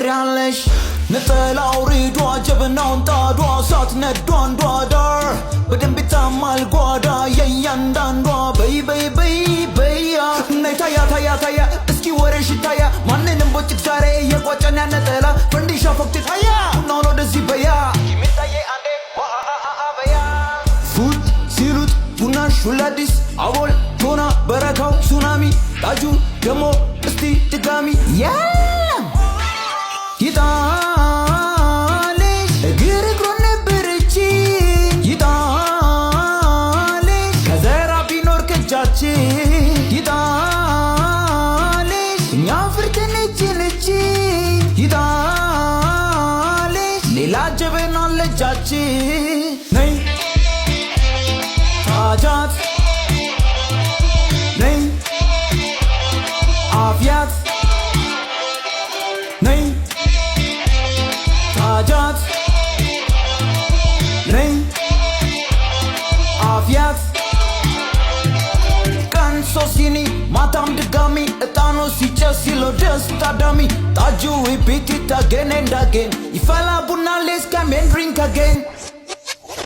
ትቀሪያለሽ ነጠላው ሪዷ ጀበናውን ጣዷ ሳት ነዷን ዷዳር በደንብ ይታማል ጓዳ የእያንዳንዷ በይ በይ በይ በያ ነይ ታያ ታያ ታያ እስኪ ወሬሽ ታያ ማንንም ቦጭቅ ዛሬ የቋጨን ያነጠላ ፈንዲሻ ፎክት ታያ ቡናውን ወደዚህ በያ ሚታየ አንዴ በያ ፉት ሲሉት ቡናሽ ሁላዲስ አቦል ቶና በረካው ሱናሚ ጣጁ ደሞ እስቲ ድጋሚ ይጣልሽ እግር እግሩን ነበረች ይጣልሽ ከዘራ ቢኖር ከጃችን ይጣልሽ እኛ ፍርትን እችልች ይጣልሽ ሌላ ጀበና ለጃችን ነይ ታጃት ነይ አፍያት ነይ ታጃት ነይ አፍያት ቀን ሶሲኒ ማታም ድጋሚ እጣኑ ሲጨስ ሲለው ደስ ታዳሚ ጣጁ ቤት ታገን እንዳገን ይፈላ ቡና ሌስ ከሜን ድሪንክ አገን